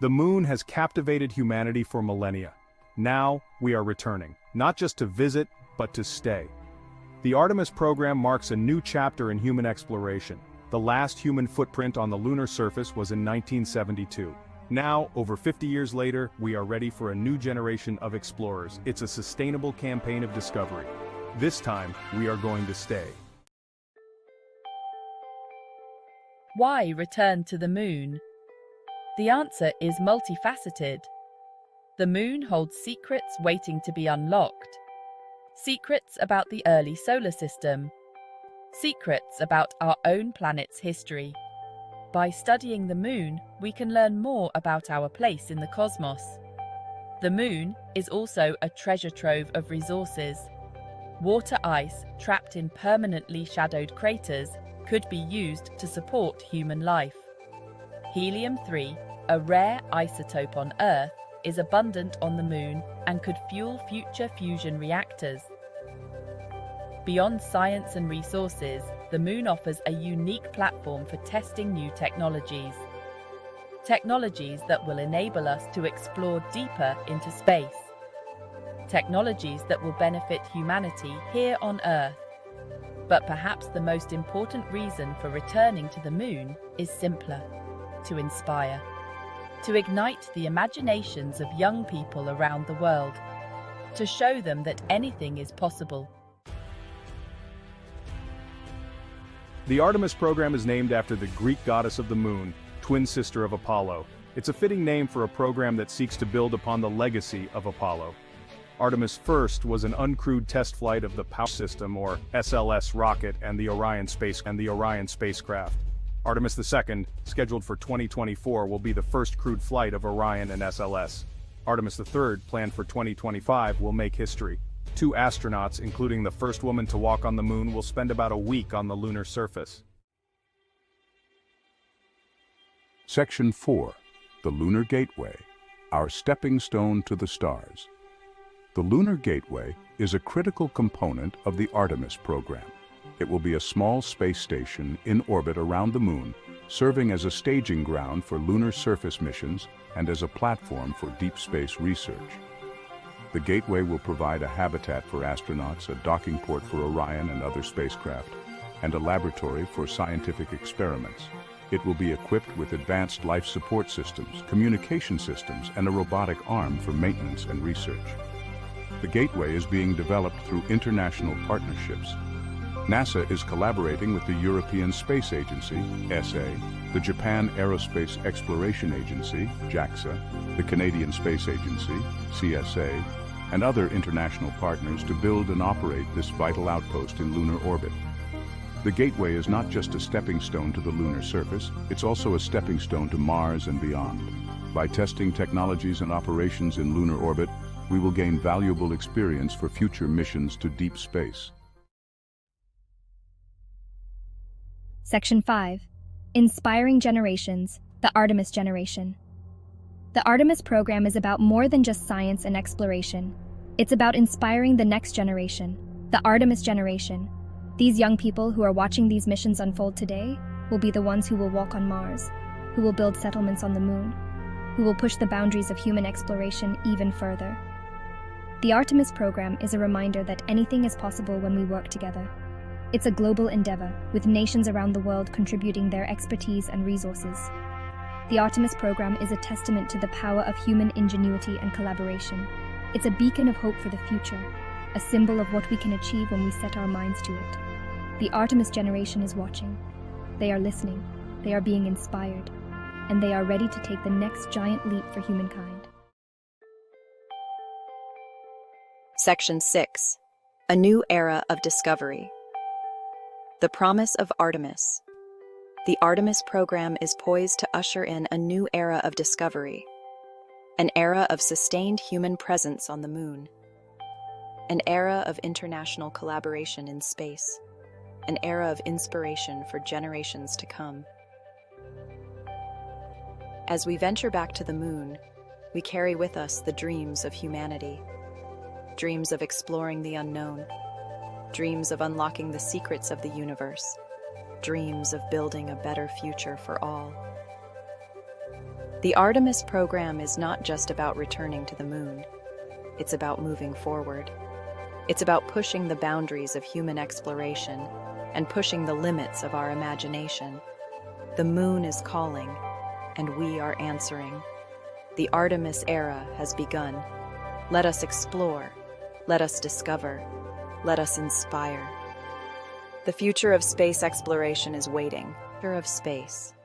The moon has captivated humanity for millennia. Now, we are returning, not just to visit, but to stay. The Artemis program marks a new chapter in human exploration. The last human footprint on the lunar surface was in 1972. Now, over 50 years later, we are ready for a new generation of explorers. It's a sustainable campaign of discovery. This time, we are going to stay. Why return to the moon? The answer is multifaceted. The moon holds secrets waiting to be unlocked. Secrets about the early solar system. Secrets about our own planet's history. By studying the moon, we can learn more about our place in the cosmos. The moon is also a treasure trove of resources. Water ice trapped in permanently shadowed craters could be used to support human life. Helium-3, a rare isotope on Earth, is abundant on the moon and could fuel future fusion reactors. Beyond science and resources, the moon offers a unique platform for testing new technologies. Technologies that will enable us to explore deeper into space. Technologies that will benefit humanity here on Earth. But perhaps the most important reason for returning to the moon is simpler: to inspire. To ignite the imaginations of young people around the world. To show them that anything is possible. The Artemis program is named after the Greek goddess of the moon, twin sister of Apollo. It's a fitting name for a program that seeks to build upon the legacy of Apollo. Artemis First was an uncrewed test flight of the Power System, or SLS, rocket and the Orion spacecraft. Artemis II, scheduled for 2024, will be the first crewed flight of Orion and SLS. Artemis III, planned for 2025, will make history. 2 astronauts, including the first woman to walk on the moon, will spend about a week on the lunar surface. Section 4. The Lunar Gateway, our stepping stone to the stars. The Lunar Gateway is a critical component of the Artemis program. It will be a small space station in orbit around the moon, serving as a staging ground for lunar surface missions and as a platform for deep space research. The Gateway will provide a habitat for astronauts, a docking port for Orion and other spacecraft, and a laboratory for scientific experiments. It will be equipped with advanced life support systems, communication systems, and a robotic arm for maintenance and research. The Gateway is being developed through international partnerships. NASA is collaborating with the European Space Agency, (ESA), the Japan Aerospace Exploration Agency, (JAXA), the Canadian Space Agency, (CSA), and other international partners to build and operate this vital outpost in lunar orbit. The Gateway is not just a stepping stone to the lunar surface, it's also a stepping stone to Mars and beyond. By testing technologies and operations in lunar orbit, we will gain valuable experience for future missions to deep space. Section 5. Inspiring Generations, the Artemis Generation. The Artemis program is about more than just science and exploration. It's about inspiring the next generation, the Artemis generation. These young people who are watching these missions unfold today will be the ones who will walk on Mars, who will build settlements on the moon, who will push the boundaries of human exploration even further. The Artemis program is a reminder that anything is possible when we work together. It's a global endeavor, with nations around the world contributing their expertise and resources. The Artemis program is a testament to the power of human ingenuity and collaboration. It's a beacon of hope for the future, a symbol of what we can achieve when we set our minds to it. The Artemis generation is watching. They are listening, they are being inspired, and they are ready to take the next giant leap for humankind. Section 6. A New Era of Discovery. The Promise of Artemis. The Artemis program is poised to usher in a new era of discovery, an era of sustained human presence on the moon, an era of international collaboration in space, an era of inspiration for generations to come. As we venture back to the moon, we carry with us the dreams of humanity, dreams of exploring the unknown, dreams of unlocking the secrets of the universe, dreams of building a better future for all. The Artemis program is not just about returning to the moon. It's about moving forward. It's about pushing the boundaries of human exploration and pushing the limits of our imagination. The moon is calling, and we are answering. The Artemis era has begun. Let us explore. Let us discover. Let us inspire. The future of space exploration is waiting. The future of space.